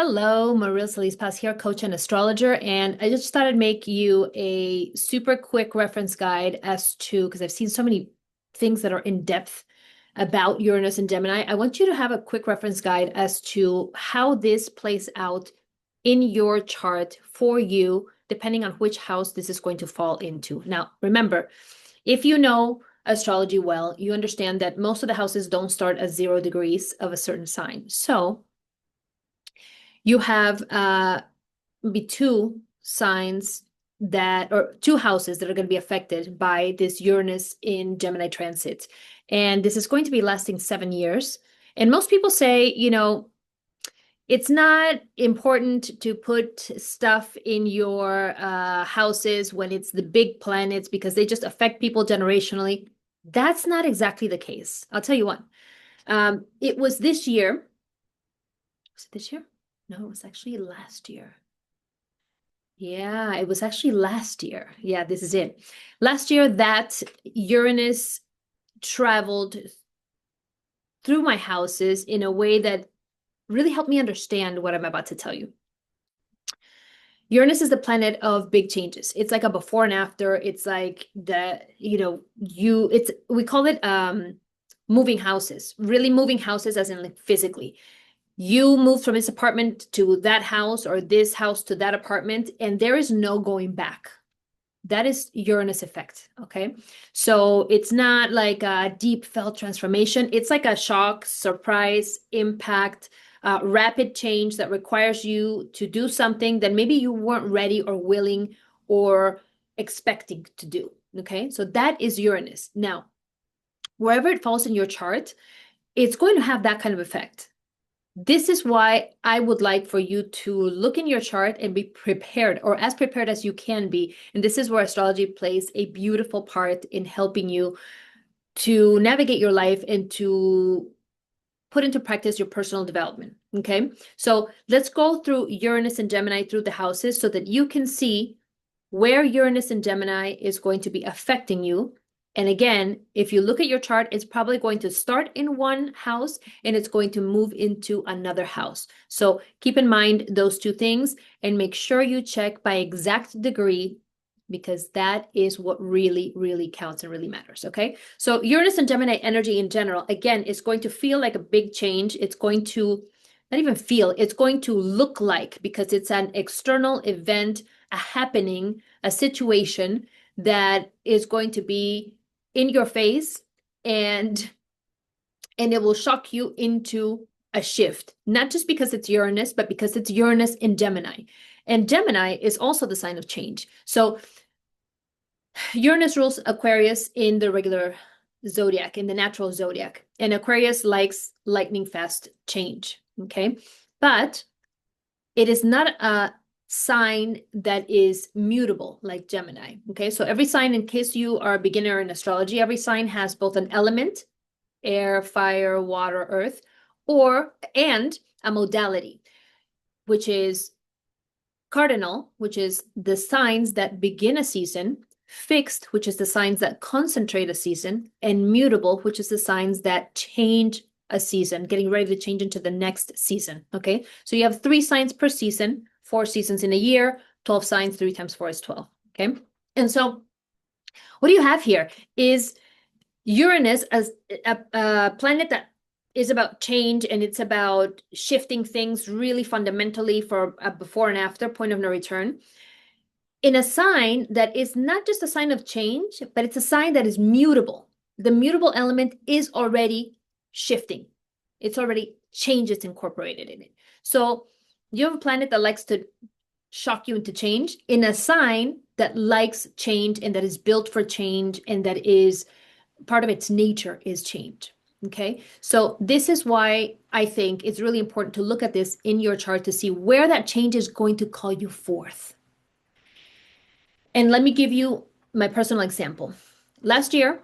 Hello, Maril Solis here, coach and astrologer, and I just thought I'd make you a super quick reference guide as to, because I've seen so many things that are in depth about Uranus and Gemini. I want you to have a quick reference guide as to how this plays out in your chart for you, depending on which house this is going to fall into. Now, remember, if you know astrology well, you understand that most of the houses don't start at 0 degrees of a certain sign. So you have be two signs that, or two houses that are going to be affected by this Uranus in Gemini transit. And this is going to be lasting 7 years. And most people say, it's not important to put stuff in your houses when it's the big planets because they just affect people generationally. That's not exactly the case. I'll tell you what. It was this year. Was it this year? No, it was actually last year. Yeah, it was actually last year. Yeah, this is it. Last year that Uranus traveled through my houses in a way that really helped me understand what I'm about to tell you. Uranus is the planet of big changes. It's like a before and after. It's like we call it moving houses, really moving houses as in like physically. You move from this apartment to that house or this house to that apartment, and there is no going back. That is Uranus effect. Okay. So it's not like a deep felt transformation. It's like a shock, surprise, impact, rapid change that requires you to do something that maybe you weren't ready or willing or expecting to do. Okay. So that is Uranus. Now, wherever it falls in your chart, it's going to have that kind of effect. This is why I would like for you to look in your chart and be prepared, or as prepared as you can be. And this is where astrology plays a beautiful part in helping you to navigate your life and to put into practice your personal development. Okay. So let's go through Uranus and Gemini through the houses so that you can see where Uranus and Gemini is going to be affecting you. And again, if you look at your chart, it's probably going to start in one house and it's going to move into another house. So keep in mind those two things and make sure you check by exact degree because that is what really, really counts and really matters. Okay. So Uranus and Gemini energy in general, again, is going to feel like a big change. It's going to not even feel, it's going to look like, because it's an external event, a happening, a situation that is going to be in your face and it will shock you into a shift, not just because it's Uranus, but because it's Uranus in Gemini. And Gemini is also the sign of change. So Uranus rules Aquarius in the regular zodiac, in the natural zodiac. And Aquarius likes lightning fast change. Okay. But it is not a sign that is mutable like Gemini. Okay. So every sign, in case you are a beginner in astrology, every sign has both an element, air, fire, water, earth, and a modality, which is cardinal, which is the signs that begin a season, fixed, which is the signs that concentrate a season, and mutable, which is the signs that change a season, getting ready to change into the next season. Okay. So you have 3 signs per season, 4 seasons in a year, 12 signs, 3 times 4 is 12. Okay. And so what do you have here is Uranus as a planet that is about change and it's about shifting things really fundamentally for a before and after point of no return in a sign that is not just a sign of change, but it's a sign that is mutable. The mutable element is already shifting. It's already changes incorporated in it. So you have a planet that likes to shock you into change in a sign that likes change and that is built for change and that is part of its nature is change. Okay. So this is why I think it's really important to look at this in your chart to see where that change is going to call you forth. And let me give you my personal example. Last year,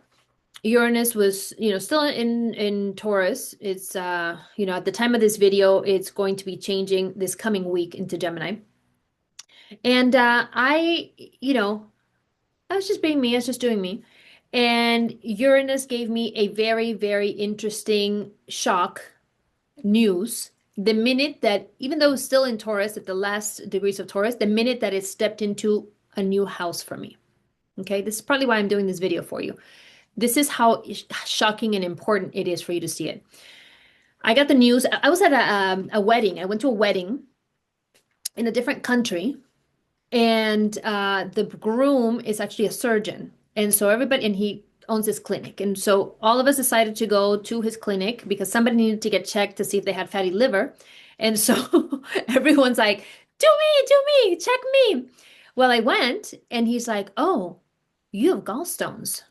Uranus was, still in Taurus. It's at the time of this video, it's going to be changing this coming week into Gemini. And I was just being me, I was just doing me. And Uranus gave me a very, very interesting shock news the minute that, even though it's still in Taurus, at the last degrees of Taurus, the minute that it stepped into a new house for me. Okay, this is probably why I'm doing this video for you. This is how shocking and important it is for you to see it. I got the news. I was at a wedding. I went to a wedding in a different country, and the groom is actually a surgeon. And so everybody, and he owns his clinic. And so all of us decided to go to his clinic because somebody needed to get checked to see if they had fatty liver. And so everyone's like, do me, check me. Well, I went and he's like, oh, you have gallstones.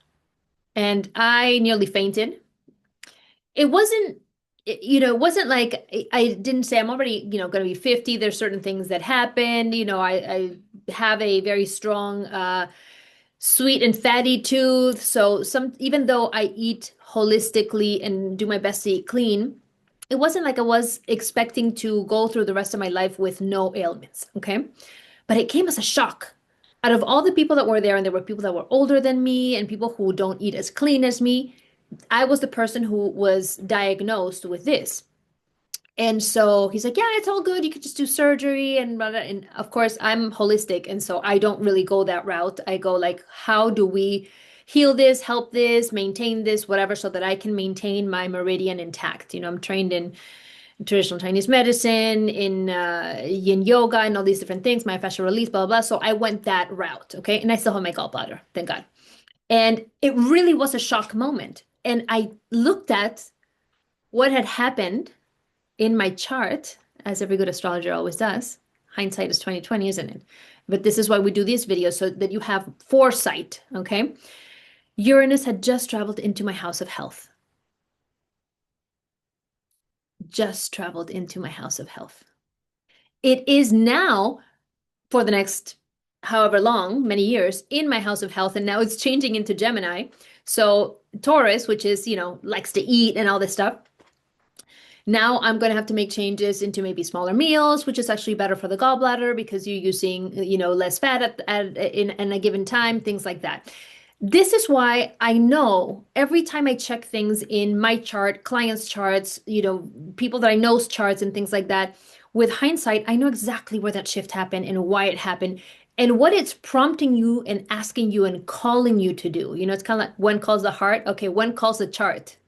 And I nearly fainted. It wasn't, it wasn't like I didn't say I'm already, going to be 50. There's certain things that happen. I have a very strong sweet and fatty tooth. So even though I eat holistically and do my best to eat clean, it wasn't like I was expecting to go through the rest of my life with no ailments. Okay. But it came as a shock. Out of all the people that were there, and there were people that were older than me and people who don't eat as clean as me, I was the person who was diagnosed with this. And so he's like, yeah, it's all good. You could just do surgery and blah, blah. And of course, I'm holistic. And so I don't really go that route. I go like, how do we heal this, help this, maintain this, whatever, so that I can maintain my meridian intact. I'm trained in traditional Chinese medicine, in yin yoga, and all these different things, myofascial release, blah, blah, blah. So I went that route. Okay. And I still have my gallbladder, thank God. And it really was a shock moment. And I looked at what had happened in my chart, as every good astrologer always does. Hindsight is 2020, isn't it? But this is why we do these videos, so that you have foresight, okay? Uranus had just traveled into my house of health. Just traveled into my house of health. It is now, for the next however long, many years, in my house of health, and now it's changing into Gemini. So Taurus, which is, likes to eat and all this stuff. Now I'm going to have to make changes into maybe smaller meals, which is actually better for the gallbladder because you're using, less fat in a given time, things like that. This is why I know every time I check things in my chart, clients' charts, people that I know's charts and things like that, with hindsight, I know exactly where that shift happened and why it happened and what it's prompting you and asking you and calling you to do. It's kind of like when calls the heart. Okay, when calls the chart?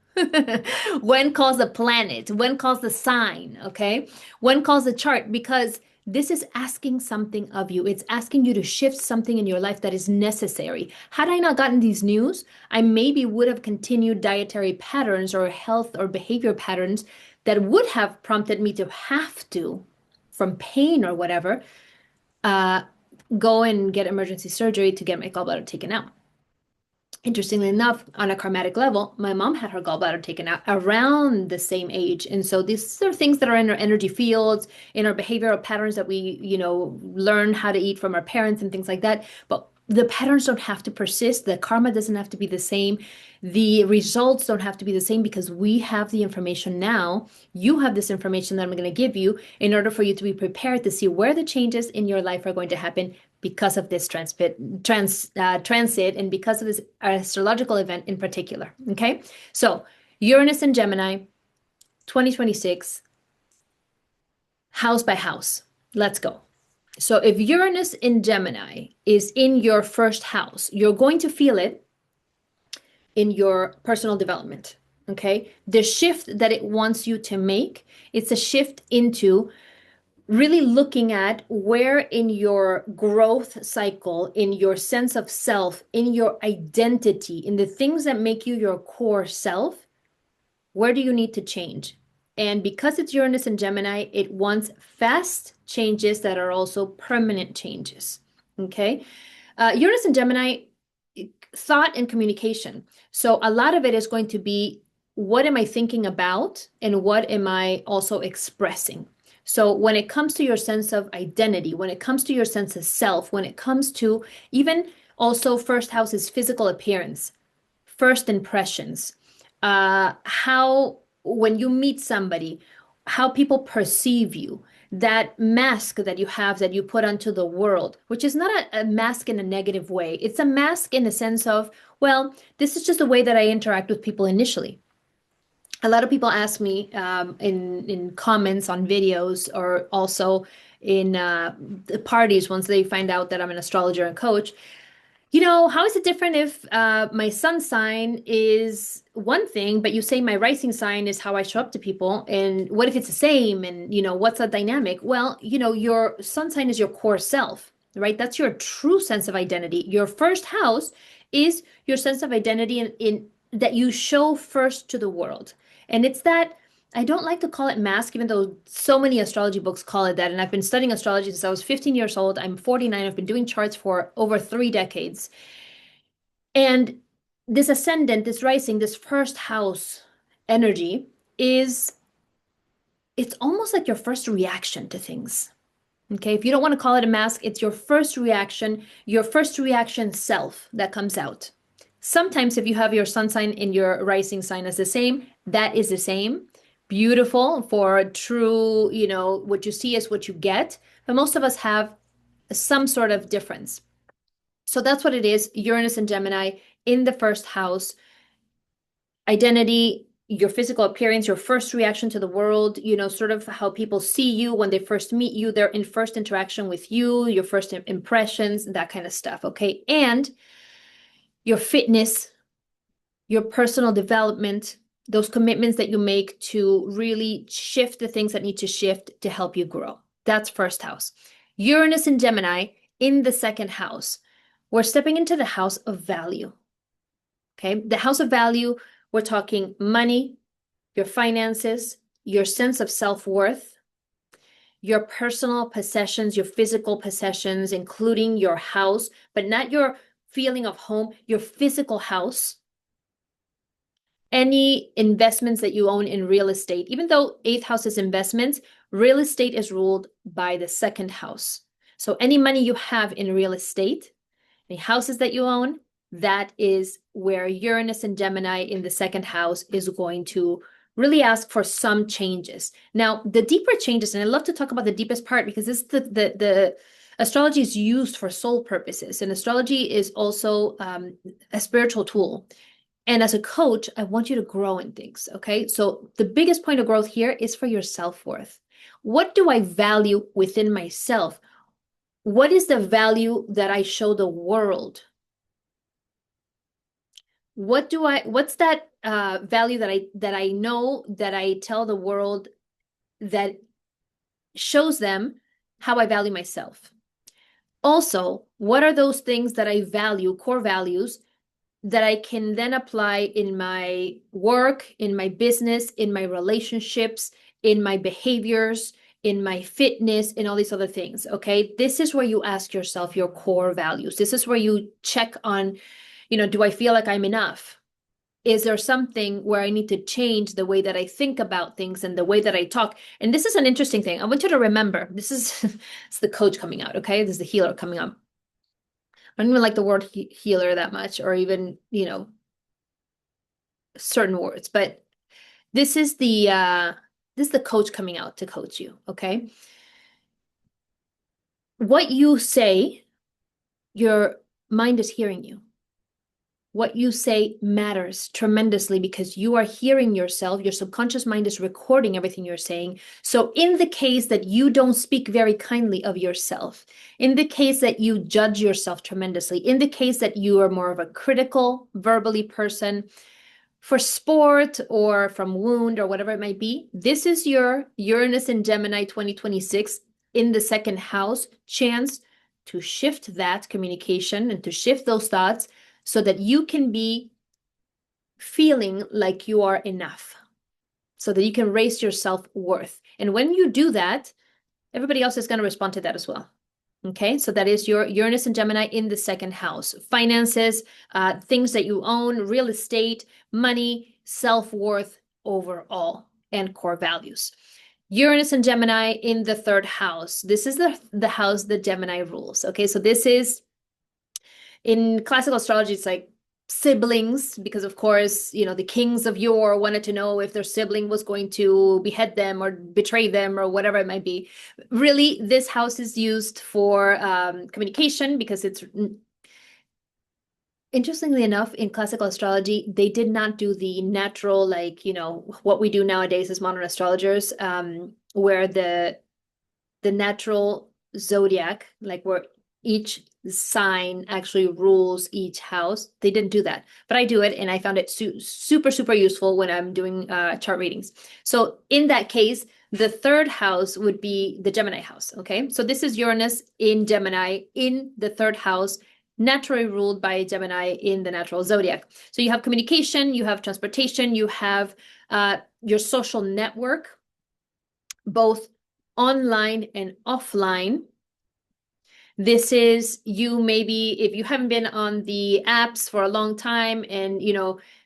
When calls the planet? When calls the sign? Okay, when calls the chart? Because this is asking something of you. It's asking you to shift something in your life that is necessary. Had I not gotten these news, I maybe would have continued dietary patterns or health or behavior patterns that would have prompted me to have to, from pain or whatever, go and get emergency surgery to get my gallbladder taken out. Interestingly enough, on a karmatic level, my mom had her gallbladder taken out around the same age. And so these are things that are in our energy fields, in our behavioral patterns that we, learn how to eat from our parents and things like that. But the patterns don't have to persist. The karma doesn't have to be the same. The results don't have to be the same because we have the information now. You have this information that I'm going to give you in order for you to be prepared to see where the changes in your life are going to happen because of this transit and because of this astrological event in particular. Okay, so Uranus and Gemini, 2026, house by house. Let's go. So if Uranus in Gemini is in your first house, you're going to feel it in your personal development. Okay, the shift that it wants you to make, it's a shift into really looking at where in your growth cycle, in your sense of self, in your identity, in the things that make you your core self, where do you need to change? And because it's Uranus and Gemini, it wants fast changes that are also permanent changes. Okay. Uranus and Gemini, thought and communication. So a lot of it is going to be, what am I thinking about? And what am I also expressing? So when it comes to your sense of identity, when it comes to your sense of self, when it comes to even also first house is physical appearance, first impressions, how when you meet somebody, how people perceive you, that mask that you have that you put onto the world, which is not a mask in a negative way. It's a mask in the sense of, well, this is just the way that I interact with people initially. a lot of people ask me in comments on videos, or also in the parties once they find out that I'm an astrologer and coach. How is it different if my sun sign is one thing, but you say my rising sign is how I show up to people? And what if it's the same? And, what's that dynamic? Well, your sun sign is your core self, right? That's your true sense of identity. Your first house is your sense of identity in that you show first to the world. And it's that. I don't like to call it mask, even though so many astrology books call it that. And I've been studying astrology since I was 15 years old. I'm 49. I've been doing charts for over 3 decades. And this ascendant, this rising, this first house energy is, it's almost like your first reaction to things. Okay. If you don't want to call it a mask, it's your first reaction self that comes out. Sometimes if you have your sun sign and your rising sign as the same, that is the same. Beautiful for true, what you see is what you get. But most of us have some sort of difference. So that's what it is. Uranus and Gemini in the first house, identity, your physical appearance, your first reaction to the world, sort of how people see you when they first meet you, their in first interaction with you, your first impressions, that kind of stuff. Okay. And your fitness, your personal development, those commitments that you make to really shift the things that need to shift to help you grow. That's first house. Uranus and Gemini in the second house. We're stepping into the house of value. Okay. The house of value, we're talking money, your finances, your sense of self-worth, your personal possessions, your physical possessions, including your house, but not your feeling of home, your physical house. Any investments that you own in real estate, even though eighth house is investments, real estate is ruled by the second house. So any money you have in real estate, any houses that you own, that is where Uranus and Gemini in the second house is going to really ask for some changes. Now, the deeper changes, and I love to talk about the deepest part because this the astrology is used for soul purposes, and astrology is also a spiritual tool. And as a coach, I want you to grow in things, okay? So the biggest point of growth here is for your self-worth. What do I value within myself? What is the value that I show the world? What's that value that I know that I tell the world that shows them how I value myself? Also, what are those things that I value, core values, that I can then apply in my work, in my business, in my relationships, in my behaviors, in my fitness, in all these other things, okay? This is where you ask yourself your core values. This is where you check on, do I feel like I'm enough? Is there something where I need to change the way that I think about things and the way that I talk? And this is an interesting thing. I want you to remember, this is it's the coach coming out, okay? This is the healer coming up. I don't even like the word healer that much, or even, certain words, but this is the coach coming out to coach you, okay? What you say, your mind is hearing you. What you say matters tremendously because you are hearing yourself. Your subconscious mind is recording everything you're saying. So in the case that you don't speak very kindly of yourself, in the case that you judge yourself tremendously, in the case that you are more of a critical, verbally person for sport or from wound or whatever it might be, this is your Uranus and Gemini 2026 in the second house chance to shift that communication and to shift those thoughts so that you can be feeling like you are enough, so that you can raise your self-worth. And when you do that, everybody else is going to respond to that as well. Okay, so that is your Uranus and Gemini in the second house. Finances, things that you own, real estate, money, self-worth overall, and core values. Uranus and Gemini in the third house. This is the house that Gemini rules. Okay, so this is, in classical astrology, it's like siblings, because of course, the kings of yore wanted to know if their sibling was going to behead them or betray them or whatever it might be. Really, this house is used for communication because it's Interestingly enough, in classical astrology, they did not do the natural, like, what we do nowadays as modern astrologers, where the natural zodiac, like where each sign actually rules each house. They didn't do that, but I do it, and I found it super, super useful when I'm doing chart readings. So in that case, the third house would be the Gemini house. Okay, so this is Uranus in Gemini in the third house, naturally ruled by Gemini in the natural zodiac. So you have communication, you have transportation, you have your social network, both online and offline. This is you, maybe if you haven't been on the apps for a long time, and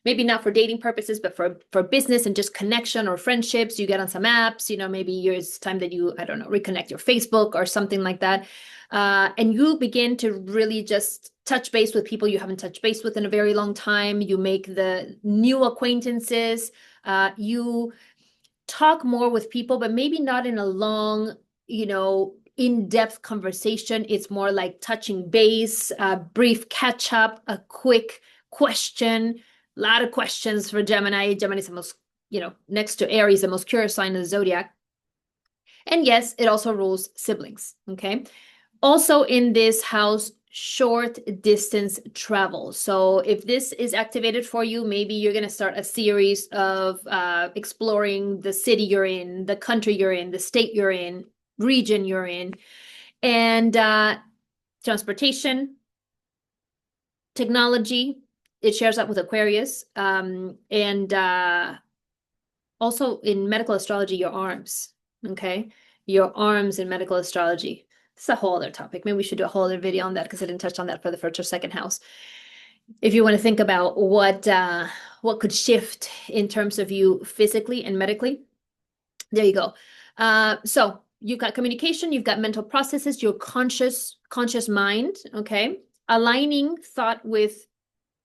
maybe not for dating purposes, but for business and just connection or friendships, you get on some apps, maybe it's time that you, I don't know, reconnect your Facebook or something like that. And you begin to really just touch base with people you haven't touched base with in a very long time. You make the new acquaintances. You talk more with people, but maybe not in a long, in-depth conversation. It's more like touching base, a brief catch up, a quick question. A lot of questions for Gemini. Gemini is the most, next to Aries, the most curious sign of the zodiac. And yes, it also rules siblings. Okay. Also in this house, short distance travel. So if this is activated for you, maybe you're going to start a series of exploring the city you're in, the country you're in, the state you're in, region you're in, and transportation, technology. It shares up with Aquarius, and also in medical astrology, your arms. Okay, your arms in medical astrology. It's a whole other topic. Maybe we should do a whole other video on that, because I didn't touch on that for the first or second house. If you want to think about what could shift in terms of you physically and medically, there you go. So you've got communication, you've got mental processes, your conscious mind. Okay, aligning thought with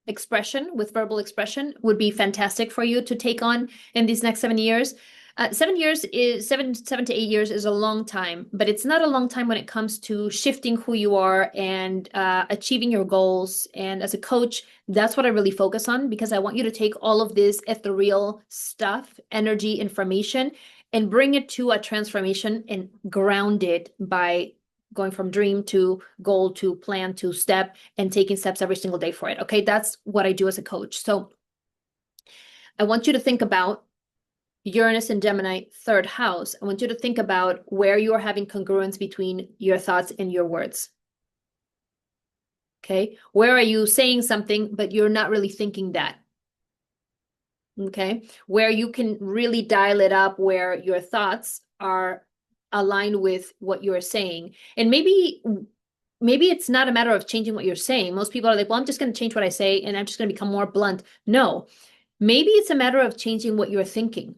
expression, with verbal expression, would be fantastic for you to take on in these next 7 years. 7 years is 7 to 8 years is a long time, but it's not a long time when it comes to shifting who you are and achieving your goals. And as a coach, that's what I really focus on, because I want you to take all of this ethereal stuff, energy, information, and bring it to a transformation and ground it by going from dream to goal to plan to step, and taking steps every single day for it. Okay, that's what I do as a coach. So I want you to think about Uranus and Gemini, third house. I want you to think about where you are having congruence between your thoughts and your words. Okay, where are you saying something, but you're not really thinking that? Okay, where you can really dial it up, where your thoughts are aligned with what you're saying. And maybe it's not a matter of changing what you're saying. Most people are like, well, I'm just going to change what I say and I'm just going to become more blunt. No, maybe it's a matter of changing what you're thinking.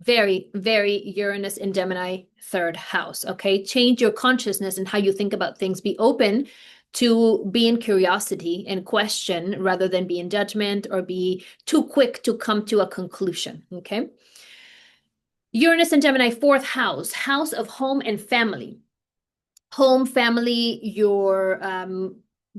Very, very Uranus in Gemini, third house. Okay, change your consciousness and how you think about things. Be open to be in curiosity and question, rather than be in judgment or be too quick to come to a conclusion. Okay, Uranus and Gemini, fourth house, house of home and family. Home, family, your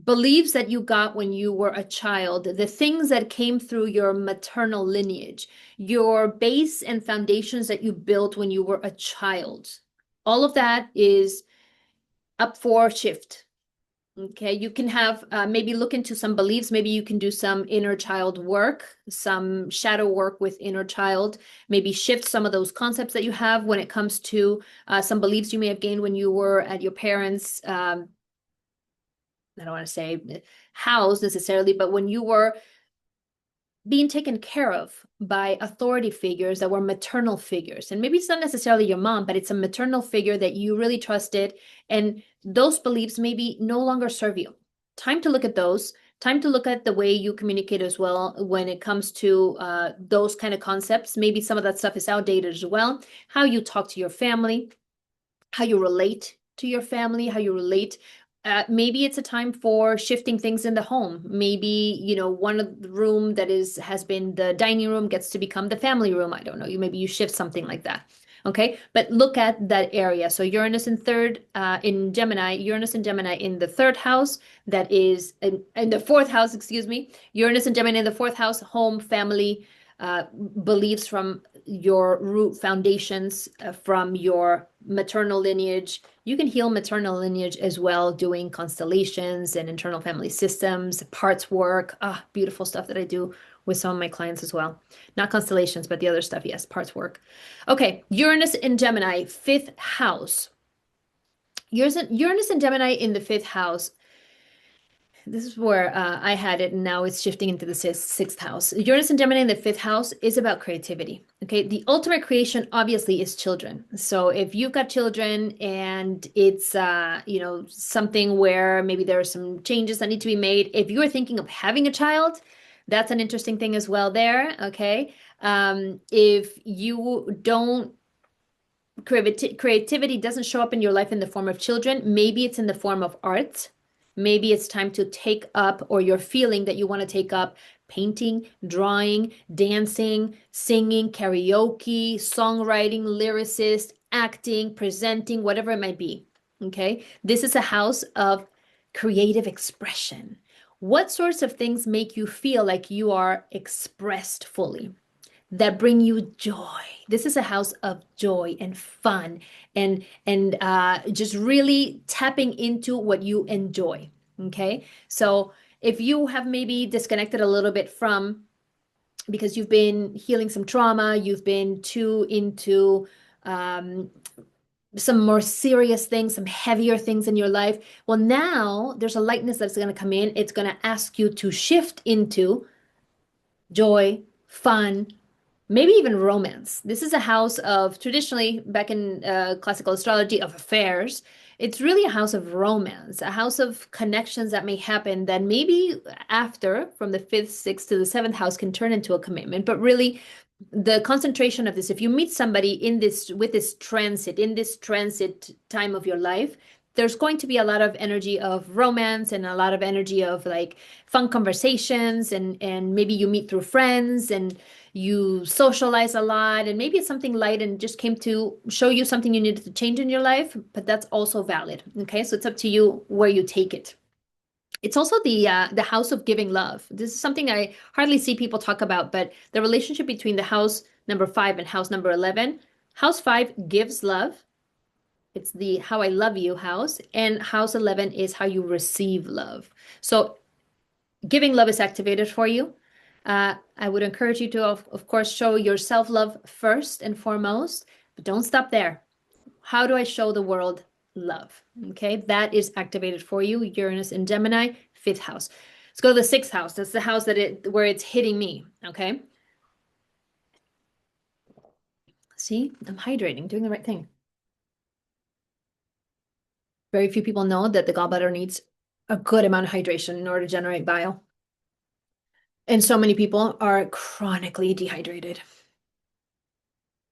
beliefs that you got when you were a child, the things that came through your maternal lineage, your base and foundations that you built when you were a child. All of that is up for shift. Okay, you can have maybe look into some beliefs. Maybe you can do some inner child work, some shadow work with inner child, maybe shift some of those concepts that you have when it comes to some beliefs you may have gained when you were at your parents', I don't want to say house necessarily, but when you were being taken care of by authority figures that were maternal figures. And maybe it's not necessarily your mom, but it's a maternal figure that you really trusted. And those beliefs maybe no longer serve you. Time to look at those. Time to look at the way you communicate as well when it comes to those kind of concepts. Maybe some of that stuff is outdated as well. How you talk to your family, how you relate to your family, how you relate maybe it's a time for shifting things in the home. Maybe, one of the room that has been the dining room gets to become the family room. I don't know. Maybe you shift something like that. Okay. But look at that area. So Uranus in Gemini, Uranus and Gemini in the third house, that is in the fourth house, excuse me. Uranus and Gemini in the fourth house, home, family, beliefs from your root foundations, from your maternal lineage. You can heal maternal lineage as well, doing constellations and internal family systems, parts work. Beautiful stuff that I do with some of my clients as well. Not constellations, but the other stuff. Yes, parts work. Okay, Uranus in Gemini, fifth house. Uranus and Gemini in the fifth house. This is where I had it, and now it's shifting into the sixth house. Uranus and Gemini in the fifth house is about creativity. Okay, the ultimate creation obviously is children. So if you've got children and it's something where maybe there are some changes that need to be made, if you are thinking of having a child, that's an interesting thing as well there. Okay, if you don't creativity doesn't show up in your life in the form of children, maybe it's in the form of art. Maybe it's time to take up, or you're feeling that you want to take up painting, drawing, dancing, singing, karaoke, songwriting, lyricist, acting, presenting, whatever it might be. Okay. This is a house of creative expression. What sorts of things make you feel like you are expressed fully, that bring you joy? This is a house of joy and fun and just really tapping into what you enjoy. Okay, so if you have maybe disconnected a little bit from, because you've been healing some trauma, you've been too into some more serious things, some heavier things in your life, well, now there's a lightness that's going to come in. It's going to ask you to shift into joy, fun, maybe even romance. This is a house of, traditionally, back in classical astrology, of affairs. It's really a house of romance, a house of connections that may happen that maybe after, from the fifth, sixth to the seventh house, can turn into a commitment. But really, the concentration of this, if you meet somebody in this transit time of your life, there's going to be a lot of energy of romance and a lot of energy of like fun conversations, and maybe you meet through friends and you socialize a lot, and maybe it's something light and just came to show you something you needed to change in your life, but that's also valid. Okay, so it's up to you where you take it. It's also the house of giving love. This is something I hardly see people talk about, but the relationship between the house number 5 and house number 11. House 5 gives love. It's the how I love you house, and house 11 is how you receive love. So giving love is activated for you. I would encourage you to, of course, show your self-love first and foremost, but don't stop there. How do I show the world love? Okay, that is activated for you. Uranus in Gemini, fifth house. Let's go to the sixth house. That's the house where it's hitting me. Okay. See, I'm hydrating, doing the right thing. Very few people know that the gallbladder needs a good amount of hydration in order to generate bile. And so many people are chronically dehydrated.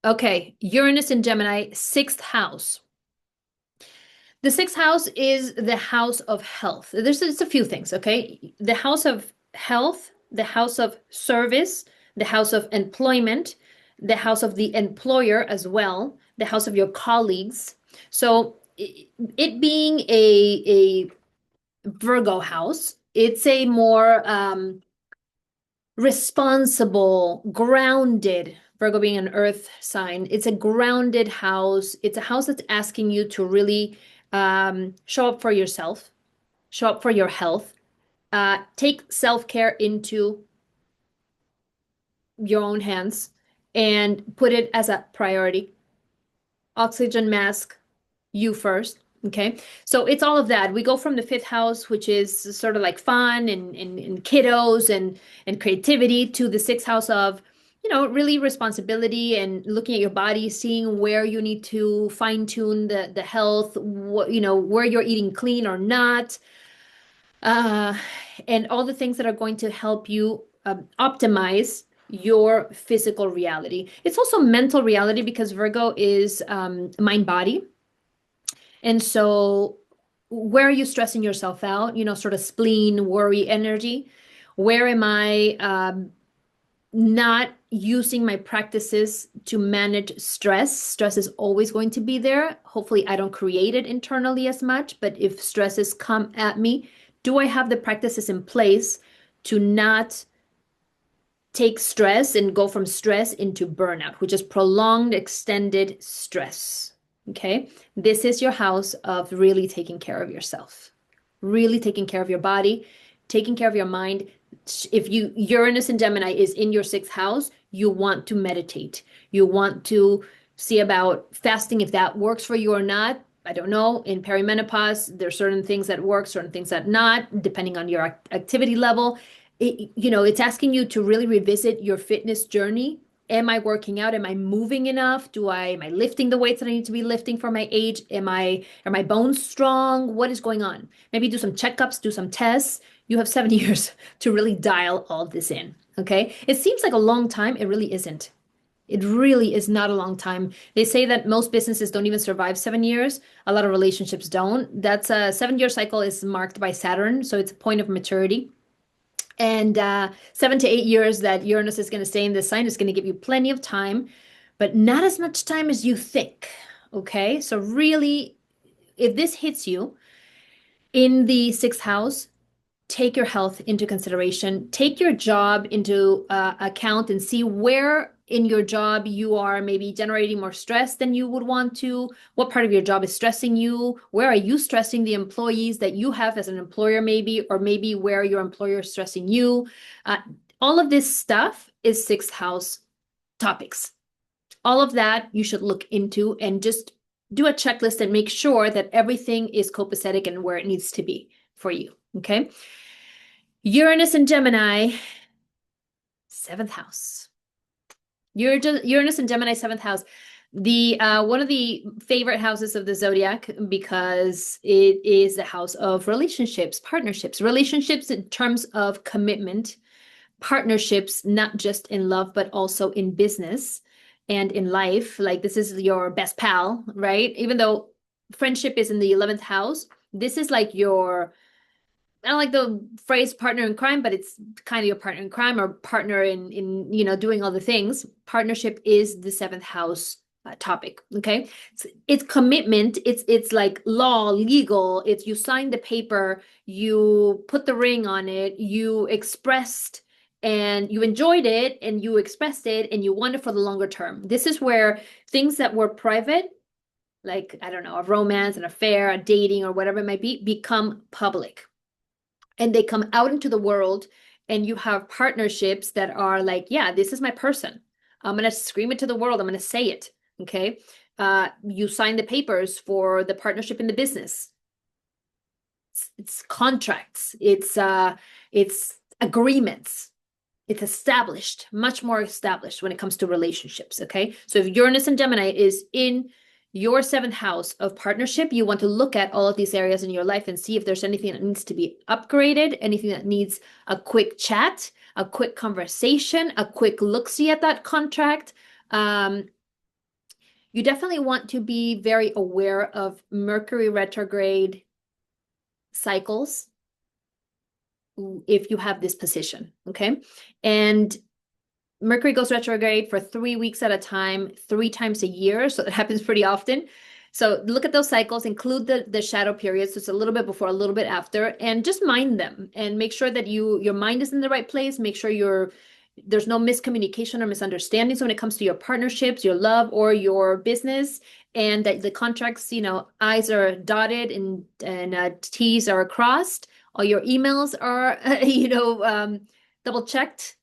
Okay, Uranus in Gemini, sixth house. The sixth house is the house of health. There's a few things, okay? The house of health, the house of service, the house of employment, the house of the employer as well, the house of your colleagues. So it being a Virgo house, it's a more responsible, grounded, Virgo being an earth sign, it's a grounded house. It's a house that's asking you to really show up for yourself, show up for your health, take self-care into your own hands and put it as a priority. Oxygen mask, you first. Okay, so it's all of that. We go from the fifth house, which is sort of like fun and kiddos and creativity, to the sixth house of, really responsibility and looking at your body, seeing where you need to fine tune the health, where you're eating clean or not, and all the things that are going to help you optimize your physical reality. It's also mental reality, because Virgo is mind body. And so where are you stressing yourself out? Sort of spleen, worry, energy. Where am I not using my practices to manage stress? Stress is always going to be there. Hopefully, I don't create it internally as much, but if stresses come at me, do I have the practices in place to not take stress and go from stress into burnout, which is prolonged, extended stress? Okay. This is your house of really taking care of yourself, really taking care of your body, taking care of your mind. If Uranus and Gemini is in your sixth house, you want to meditate. You want to see about fasting if that works for you or not. I don't know. In perimenopause, there's certain things that work, certain things that not, depending on your activity level. It's asking you to really revisit your fitness journey. Am I working out? Am I moving enough? Am I lifting the weights that I need to be lifting for my age? Are my bones strong? What is going on? Maybe do some checkups, do some tests. You have 7 years to really dial all this in. Okay. It seems like a long time. It really isn't. It really is not a long time. They say that most businesses don't even survive 7 years. A lot of relationships don't. That's a 7 year cycle is marked by Saturn. So it's a point of maturity. And 7 to 8 years that Uranus is going to stay in this sign is going to give you plenty of time, but not as much time as you think. Okay. So, really, if this hits you in the sixth house, take your health into consideration, take your job into account, and see where in your job you are maybe generating more stress than you would want to. What part of your job is stressing you? Where are you stressing the employees that you have as an employer, maybe, or maybe where your employer is stressing you? All of this stuff is sixth house topics. All of that you should look into and just do a checklist and make sure that everything is copacetic and where it needs to be for you. Okay. Uranus and Gemini, seventh house. Uranus and Gemini, seventh house. The one of the favorite houses of the zodiac because it is the house of relationships, partnerships, relationships in terms of commitment, partnerships, not just in love, but also in business and in life. Like this is your best pal, right? Even though friendship is in the 11th house, this is like your, I don't like the phrase partner in crime, but it's kind of your partner in crime or partner in doing all the things. Partnership is the seventh house topic. Okay, it's commitment. It's like law, legal. It's you signed the paper, you put the ring on it, you expressed and you enjoyed it and you expressed it and you want it for the longer term. This is where things that were private, like I don't know, a romance, an affair, a dating, or whatever it might be, become public and they come out into the world and you have partnerships that are like, yeah, this is my person. I'm going to scream it to the world. I'm going to say it. Okay. You sign the papers for the partnership in the business. It's contracts. It's agreements. It's established, much more established when it comes to relationships. Okay. So if Uranus and Gemini is in your seventh house of partnership, you want to look at all of these areas in your life and see if there's anything that needs to be upgraded, anything that needs a quick chat, a quick conversation, a quick look-see at that contract. You definitely want to be very aware of Mercury retrograde cycles if you have this position, okay? And Mercury goes retrograde for 3 weeks at a time, 3 times a year. So it happens pretty often. So look at those cycles, include the shadow periods. So it's a little bit before, a little bit after, and just mind them and make sure that your mind is in the right place. Make sure there's no miscommunication or misunderstandings when it comes to your partnerships, your love, or your business, and that the contracts, I's are dotted and T's are crossed. All your emails are, double checked.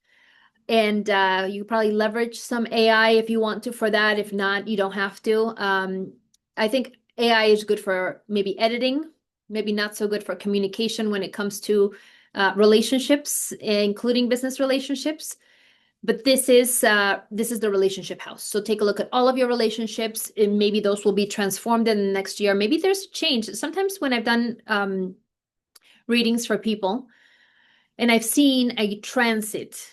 And you probably leverage some AI if you want to for that. If not, you don't have to. I think AI is good for maybe editing, maybe not so good for communication when it comes to relationships, including business relationships. But this is the relationship house. So take a look at all of your relationships, and maybe those will be transformed in the next year. Maybe there's a change. Sometimes when I've done readings for people, and I've seen a transit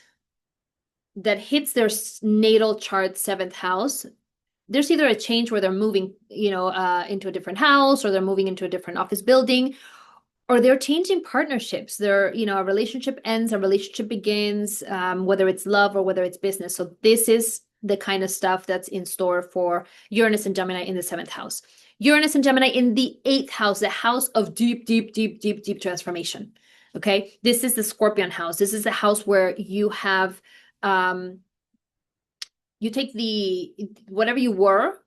that hits their natal chart seventh house, there's either a change where they're moving, into a different house, or they're moving into a different office building, or they're changing partnerships. A relationship ends, a relationship begins, whether it's love or whether it's business. So this is the kind of stuff that's in store for Uranus and Gemini in the seventh house. Uranus and Gemini in the eighth house, the house of deep, deep, deep, deep, deep transformation. Okay. This is the Scorpion house. This is the house where you have, you take whatever you were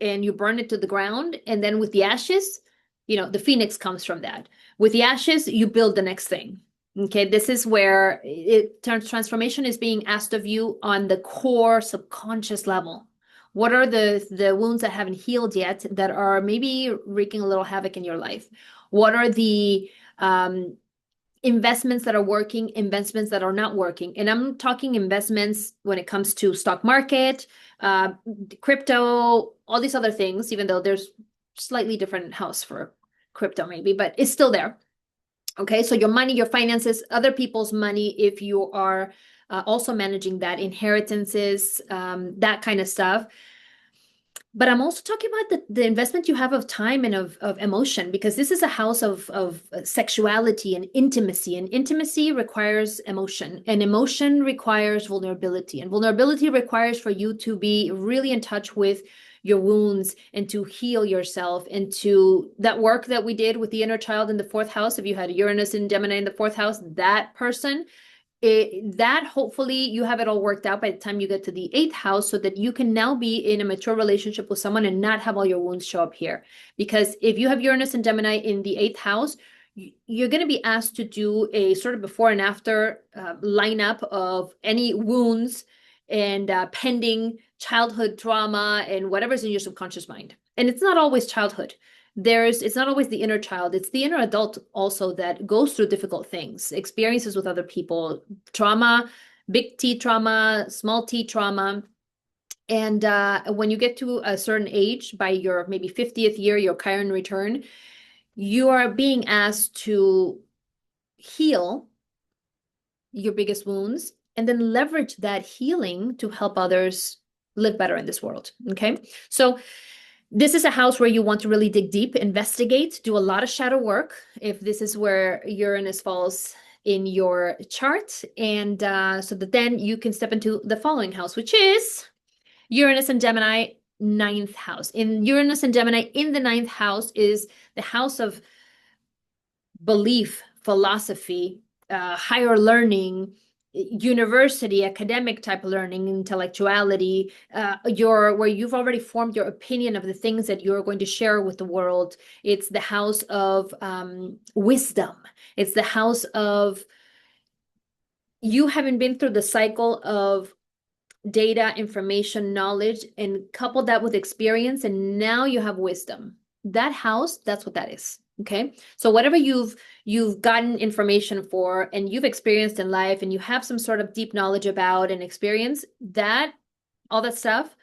and you burn it to the ground. And then with the ashes, the phoenix comes from that. With the ashes, you build the next thing. Okay, this is where transformation is being asked of you on the core subconscious level. What are the wounds that haven't healed yet that are maybe wreaking a little havoc in your life? What are the investments that are working, investments that are not working? And I'm talking investments when it comes to stock market, crypto, all these other things, even though there's slightly different house for crypto maybe, but it's still there. Okay, so your money, your finances, other people's money, if you are also managing that, inheritances, that kind of stuff. But I'm also talking about the investment you have of time and of emotion, because this is a house of sexuality and intimacy requires emotion, and emotion requires vulnerability, and vulnerability requires for you to be really in touch with your wounds and to heal yourself, and to that work that we did with the inner child in the fourth house. If you had Uranus and Gemini in the fourth house, that person, that hopefully you have it all worked out by the time you get to the eighth house, so that you can now be in a mature relationship with someone and not have all your wounds show up here. Because if you have Uranus and Gemini in the eighth house, you're going to be asked to do a sort of before and after lineup of any wounds and pending childhood trauma and whatever's in your subconscious mind. And it's not always childhood. It's not always the inner child, it's the inner adult also that goes through difficult things, experiences with other people, trauma, big T trauma, small T trauma. And when you get to a certain age, by your maybe 50th year, your Chiron return, you are being asked to heal your biggest wounds and then leverage that healing to help others live better in this world. Okay, so this is a house where you want to really dig deep, investigate, do a lot of shadow work, if this is where Uranus falls in your chart. And so that then you can step into the following house, which is Uranus and Gemini, ninth house. In Uranus and Gemini, in the ninth house is the house of belief, philosophy, higher learning, university, academic type learning, intellectuality, where you've already formed your opinion of the things that you're going to share with the world. It's the house of wisdom. It's the house of you having been through the cycle of data, information, knowledge, and couple that with experience, and now you have wisdom. That house, that's what that is. Okay, so whatever you've gotten information for and you've experienced in life, and you have some sort of deep knowledge about and experience, that all that stuff,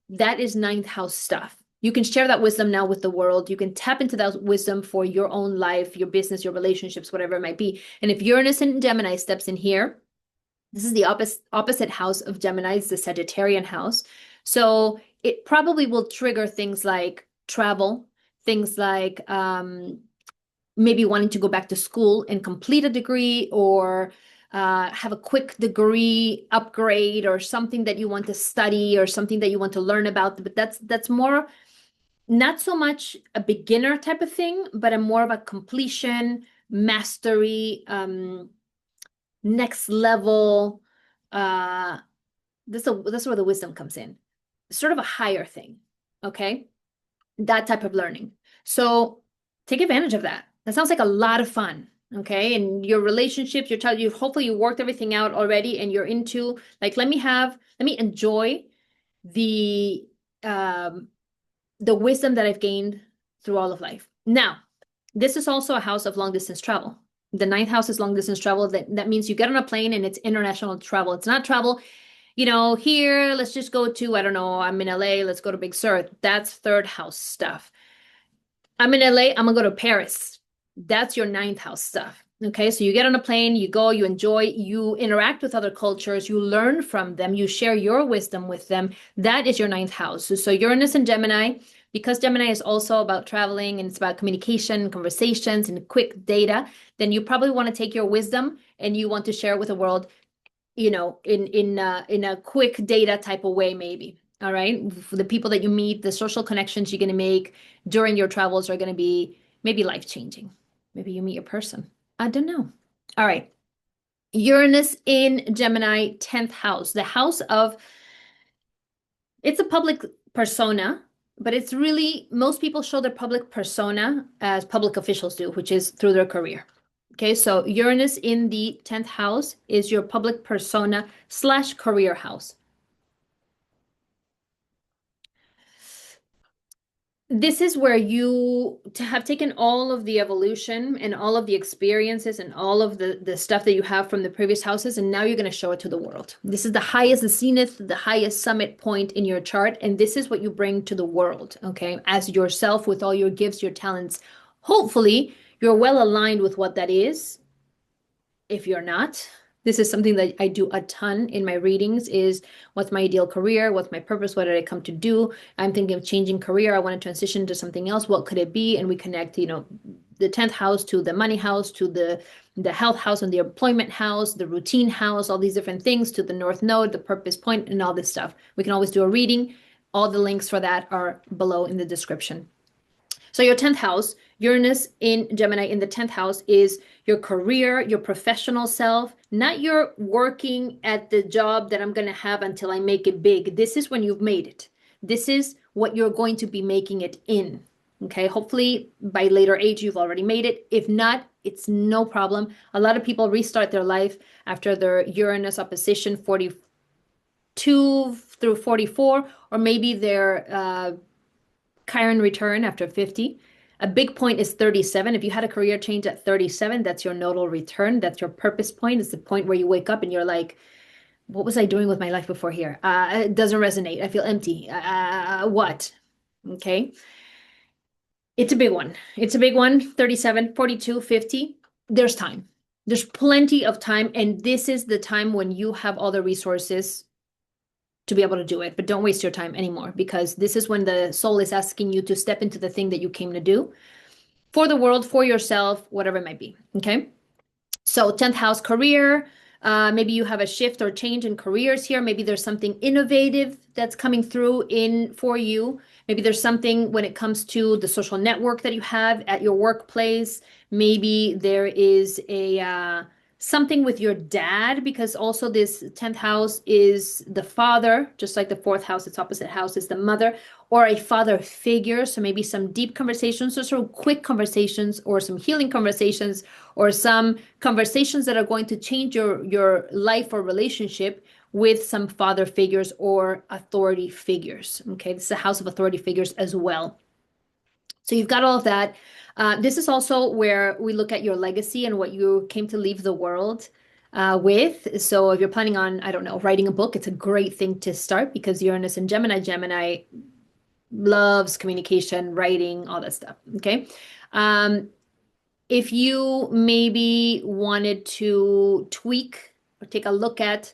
that is ninth house stuff. You can share that wisdom now with the world. You can tap into that wisdom for your own life, your business, your relationships, whatever it might be. And if Uranus and Gemini steps in here, this is the opposite house of Gemini. It's the Sagittarian house. So it probably will trigger things like travel, things like maybe wanting to go back to school and complete a degree, or have a quick degree upgrade, or something that you want to study, or something that you want to learn about. But that's more, not so much a beginner type of thing, but a more of a completion, mastery, next level. That's where the wisdom comes in. Sort of a higher thing. Okay, that type of learning. So take advantage of that. That sounds like a lot of fun. Okay, and your relationships, your child, hopefully you worked everything out already, and you're into like, let me enjoy the wisdom that I've gained through all of life. Now, this is also a house of long distance travel. The ninth house is long distance travel. That means you get on a plane and it's international travel. It's not travel, here, let's just go to, I don't know, I'm in LA, let's go to Big Sur. That's third house stuff. I'm in LA, I'm gonna go to Paris. That's your ninth house stuff. Okay, so you get on a plane, you go, you enjoy, you interact with other cultures, you learn from them, you share your wisdom with them. That is your ninth house. So Uranus and Gemini, because Gemini is also about traveling and it's about communication, conversations, and quick data, then you probably want to take your wisdom and you want to share it with the world, in a quick data type of way, maybe. All right. For the people that you meet, the social connections you're going to make during your travels are going to be maybe life-changing. Maybe you meet a person. I don't know. All right. Uranus in Gemini, 10th house, the house of, it's a public persona, but it's really, most people show their public persona as public officials do, which is through their career. Okay, so Uranus in the 10th house is your public persona slash career house. This is where you have taken all of the evolution and all of the experiences and all of the stuff that you have from the previous houses, and now you're going to show it to the world. This is the highest, the zenith, the highest summit point in your chart, and this is what you bring to the world, okay, as yourself with all your gifts, your talents. Hopefully, you're well aligned with what that is. If you're not, this is something that I do a ton in my readings is what's my ideal career? What's my purpose? What did I come to do? I'm thinking of changing career. I want to transition to something else. What could it be? And we connect, the 10th house to the money house, to the health house and the employment house, the routine house, all these different things to the North Node, the purpose point, and all this stuff. We can always do a reading. All the links for that are below in the description. So your 10th house, Uranus in Gemini in the 10th house is your career, your professional self, not your working at the job that I'm going to have until I make it big. This is when you've made it. This is what you're going to be making it in. Okay, hopefully by later age you've already made it. If not, it's no problem. A lot of people restart their life after their Uranus opposition 42 through 44, or maybe their Chiron return after 50. A big point is 37. If you had a career change at 37, that's your nodal return. That's your purpose point. It's the point where you wake up and you're like, what was I doing with my life before here? It doesn't resonate. I feel empty. What? Okay. It's a big one. It's a big one. 37, 42, 50. There's time. There's plenty of time. And this is the time when you have all the resources to be able to do it. But don't waste your time anymore, because this is when the soul is asking you to step into the thing that you came to do for the world, for yourself, whatever it might be. Okay. So 10th house career. Maybe you have a shift or change in careers here. Maybe there's something innovative that's coming through in for you. Maybe there's something when it comes to the social network that you have at your workplace. Maybe there is a something with your dad, because also this 10th house is the father, just like the 4th house, its opposite house is the mother, or a father figure. So maybe some deep conversations or some quick conversations or some healing conversations or some conversations that are going to change your life or relationship with some father figures or authority figures. Okay, this is a house of authority figures as well. So you've got all of that. This is also where we look at your legacy and what you came to leave the world with. So if you're planning on, I don't know, writing a book, it's a great thing to start, because Uranus and Gemini loves communication, writing, all that stuff. Okay. If you maybe wanted to tweak or take a look at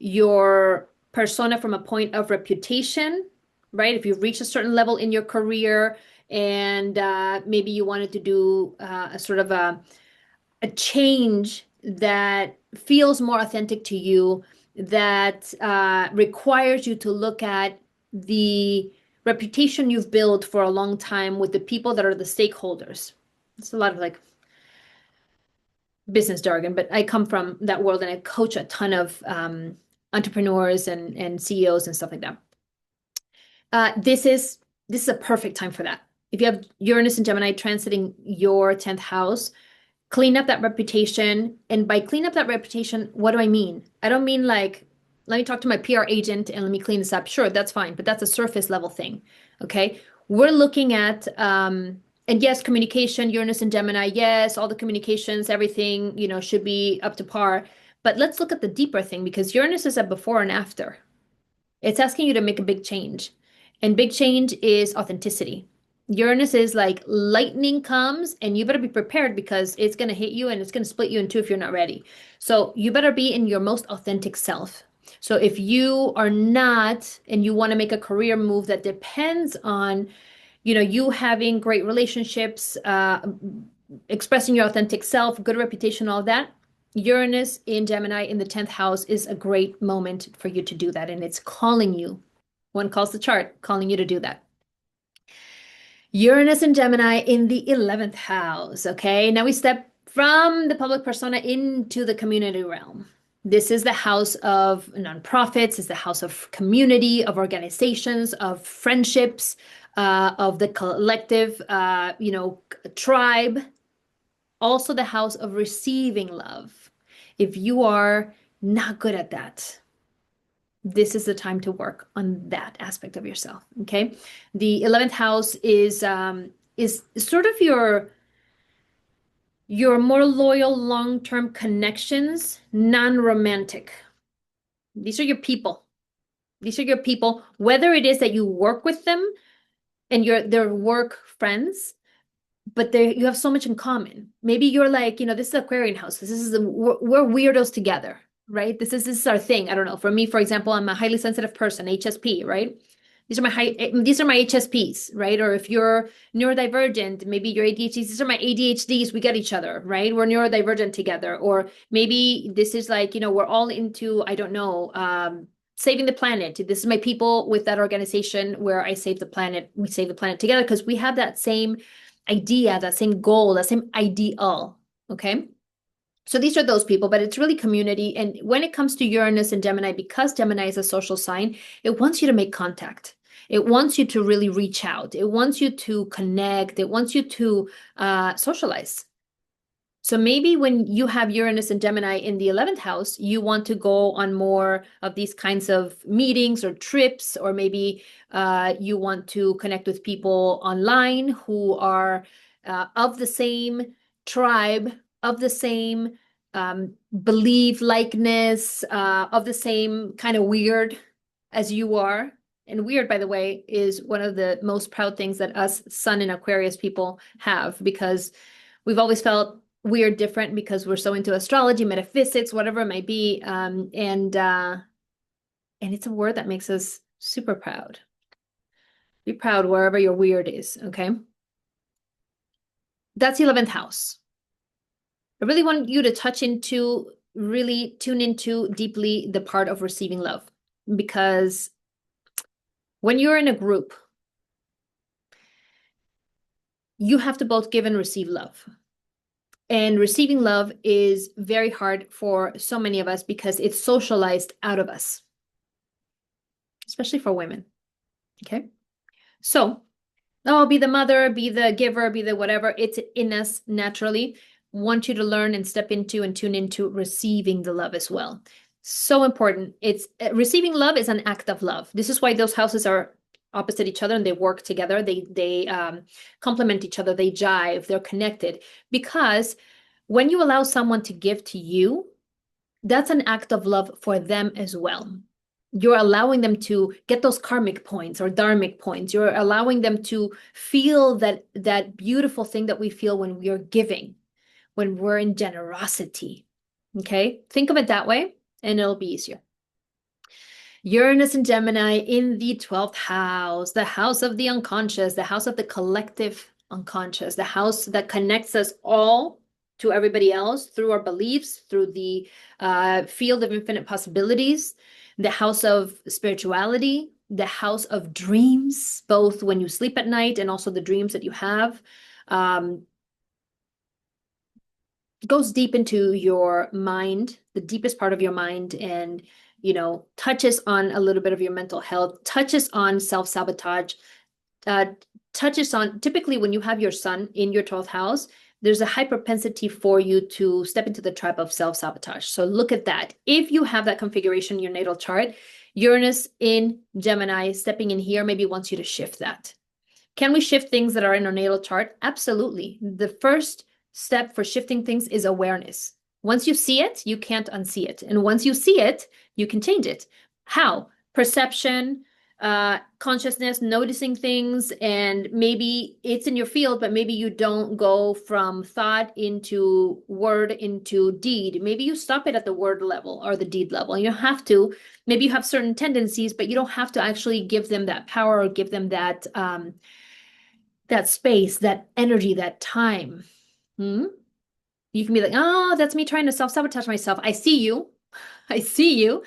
your persona from a point of reputation, right? If you've reached a certain level in your career and maybe you wanted to do a sort of a change that feels more authentic to you, that requires you to look at the reputation you've built for a long time with the people that are the stakeholders. It's a lot of like business jargon, but I come from that world and I coach a ton of entrepreneurs and CEOs and stuff like that. This is a perfect time for that. If you have Uranus and Gemini transiting your 10th house, clean up that reputation. And by clean up that reputation, what do I mean? I don't mean like, let me talk to my PR agent and let me clean this up. Sure, that's fine, but that's a surface level thing. Okay. We're looking at, and yes, communication, Uranus and Gemini, yes, all the communications, everything, should be up to par. But let's look at the deeper thing, because Uranus is a before and after. It's asking you to make a big change. And big change is authenticity. Uranus is like lightning comes and you better be prepared because it's going to hit you and it's going to split you in two if you're not ready. So you better be in your most authentic self. So if you are not and you want to make a career move that depends on, you having great relationships, expressing your authentic self, good reputation, all that, Uranus in Gemini in the 10th house is a great moment for you to do that. And it's calling you. One calls the chart, calling you to do that. Uranus and Gemini in the 11th house. Okay, now we step from the public persona into the community realm. This is the house of nonprofits, it's the house of community, of organizations, of friendships, of the collective, tribe. Also, the house of receiving love. If you are not good at that, this is the time to work on that aspect of yourself. Okay. The 11th house is sort of your more loyal long-term connections, non-romantic. These are your people. These are your people, whether it is that you work with them and they're work friends, but you have so much in common. Maybe you're like, this is Aquarian house. We're weirdos together, right? This is our thing. I don't know. For me, for example, I'm a highly sensitive person, HSP, right? These are my HSPs, right? Or if you're neurodivergent, maybe your ADHDs, these are my ADHDs, we get each other, right? We're neurodivergent together. Or maybe this is like, we're all into, I don't know, saving the planet. This is my people with that organization where I save the planet. We save the planet together because we have that same idea, that same goal, that same ideal. Okay. So these are those people, but it's really community. And when it comes to Uranus and Gemini, because Gemini is a social sign, it wants you to make contact. It wants you to really reach out. It wants you to connect. It wants you to socialize. So maybe when you have Uranus and Gemini in the 11th house, you want to go on more of these kinds of meetings or trips, or maybe you want to connect with people online who are of the same tribe, of the same belief, likeness, of the same kind of weird as you are. And weird, by the way, is one of the most proud things that us Sun and Aquarius people have, because we've always felt weird, different, because we're so into astrology, metaphysics, whatever it might be. And it's a word that makes us super proud. Be proud wherever your weird is, okay? That's the 11th house. I really want you to really tune into deeply the part of receiving love, because when you're in a group, you have to both give and receive love. And receiving love is very hard for so many of us because it's socialized out of us, especially for women. Okay. So, be the mother, be the giver, be the whatever. It's in us naturally. Want you to learn and step into and tune into receiving the love as well. So important. It's receiving love is an act of love. This is why those houses are opposite each other and they work together. They complement each other. They jive. They're connected, because when you allow someone to give to you, that's an act of love for them as well. You're allowing them to get those karmic points or dharmic points. You're allowing them to feel that beautiful thing that we feel when we are giving, when we're in generosity. Okay, think of it that way and it'll be easier. Uranus and Gemini in the 12th house, the house of the unconscious, the house of the collective unconscious, the house that connects us all to everybody else through our beliefs, through the field of infinite possibilities, the house of spirituality, the house of dreams, both when you sleep at night and also the dreams that you have. Goes deep into your mind, the deepest part of your mind, and touches on a little bit of your mental health, touches on self-sabotage, touches on, typically when you have your sun in your 12th house, there's a high propensity for you to step into the trap of self-sabotage. So look at that. If you have that configuration in your natal chart, Uranus in Gemini stepping in here maybe wants you to shift that. Can we shift things that are in our natal chart? Absolutely. The first step for shifting things is awareness. Once you see it, you can't unsee it. And once you see it, you can change it. How? Perception, consciousness, noticing things, and maybe it's in your field, but maybe you don't go from thought into word into deed. Maybe you stop it at the word level or the deed level. You don't have to. Maybe you have certain tendencies, but you don't have to actually give them that power or give them that that space, that energy, that time. Hmm? You can be like, oh, that's me trying to self-sabotage myself. I see you. I see you.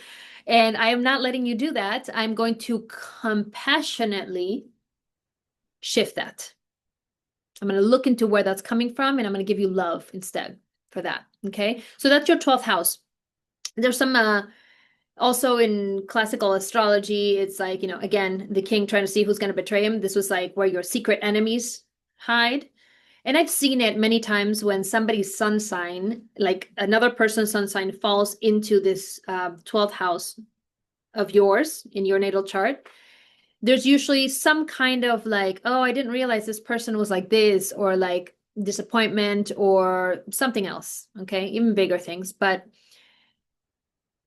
And I am not letting you do that. I'm going to compassionately shift that. I'm going to look into where that's coming from, and I'm going to give you love instead for that. Okay. So that's your 12th house. There's some, also in classical astrology, it's like, again, the king trying to see who's going to betray him. This was like where your secret enemies hide. And I've seen it many times when somebody's sun sign, like another person's sun sign, falls into this 12th house of yours in your natal chart. There's usually some kind of like, oh, I didn't realize this person was like this, or like disappointment or something else. Okay. Even bigger things. But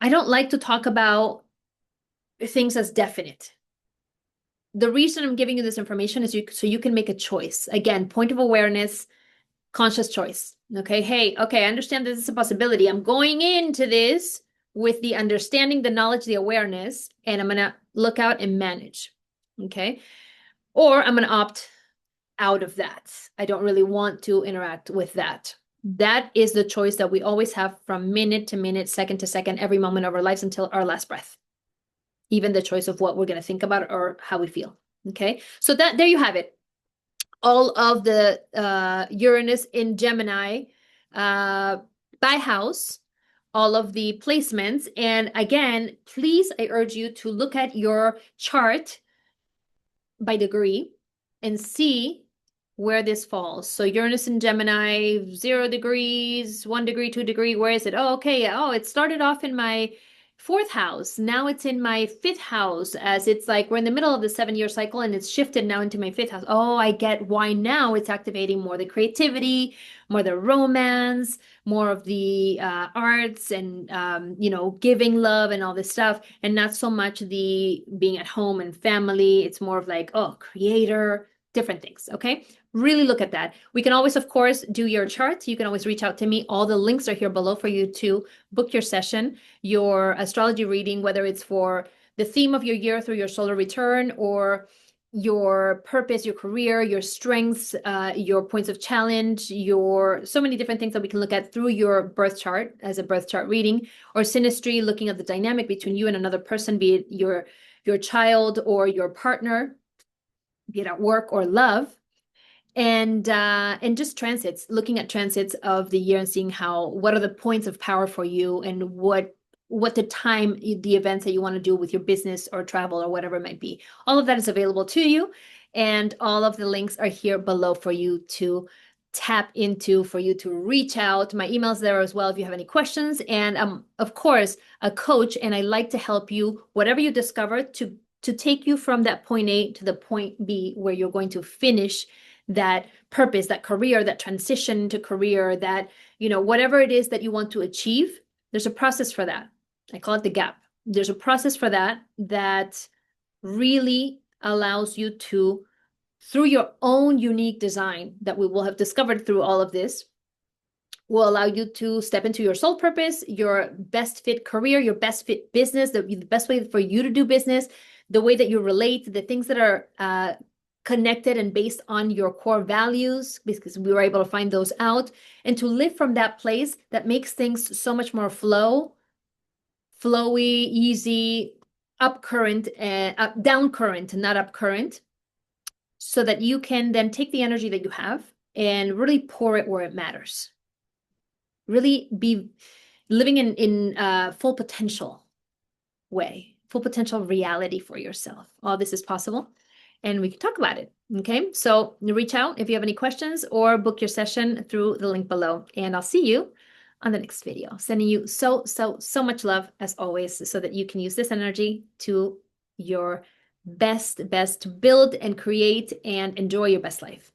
I don't like to talk about things as definite. The reason I'm giving you this information is so you can make a choice. Again, point of awareness, conscious choice. Okay. Hey, okay, I understand this is a possibility. I'm going into this with the understanding, the knowledge, the awareness, and I'm going to look out and manage. Okay. Or I'm going to opt out of that. I don't really want to interact with that. That is the choice that we always have from minute to minute, second to second, every moment of our lives until our last breath. Even the choice of what we're going to think about or how we feel. Okay. So that there you have it. All of the Uranus in Gemini by house, all of the placements. And again, please, I urge you to look at your chart by degree and see where this falls. So Uranus in Gemini, 0 degrees, 1 degree, 2 degree. Where is it? Oh, okay. Oh, it started off in my 4th house. Now it's in my 5th house, as it's like we're in the middle of the 7-year cycle and it's shifted now into my 5th house. Oh, I get why now it's activating more the creativity, more the romance, more of the arts and, giving love and all this stuff. And not so much the being at home and family. It's more of like, oh, creator, different things. Okay. Really look at that. We can always, of course, do your charts. You can always reach out to me. All the links are here below for you to book your session, your astrology reading, whether it's for the theme of your year through your solar return or your purpose, your career, your strengths, your points of challenge, your so many different things that we can look at through your birth chart as a birth chart reading, or synastry, looking at the dynamic between you and another person, be it your child or your partner, be it at work or love. And just transits, looking at transits of the year and seeing what are the points of power for you, and what the time, the events that you want to do with your business or travel or whatever it might be. All of that is available to you, and all of the links are here below for you to tap into, for you to reach out. My email's there as well if you have any questions. And I'm, of course, a coach, and I like to help you, whatever you discover, to take you from that point A to the point B where you're going to finish that purpose, that career, that transition to career, that, whatever it is that you want to achieve. There's a process for that. I call it the gap. There's a process for that really allows you to, through your own unique design that we will have discovered through all of this, will allow you to step into your soul purpose, your best fit career, your best fit business, the best way for you to do business, the way that you relate, the things that are connected and based on your core values, because we were able to find those out, and to live from that place that makes things so much more flowy, easy, up current, down current, not up current, so that you can then take the energy that you have and really pour it where it matters. Really be living in full potential way, full potential reality for yourself. All this is possible, and we can talk about it. Okay, so reach out if you have any questions or book your session through the link below, and I'll see you on the next video. Sending you so much love as always, so that you can use this energy to your best to build and create and enjoy your best life.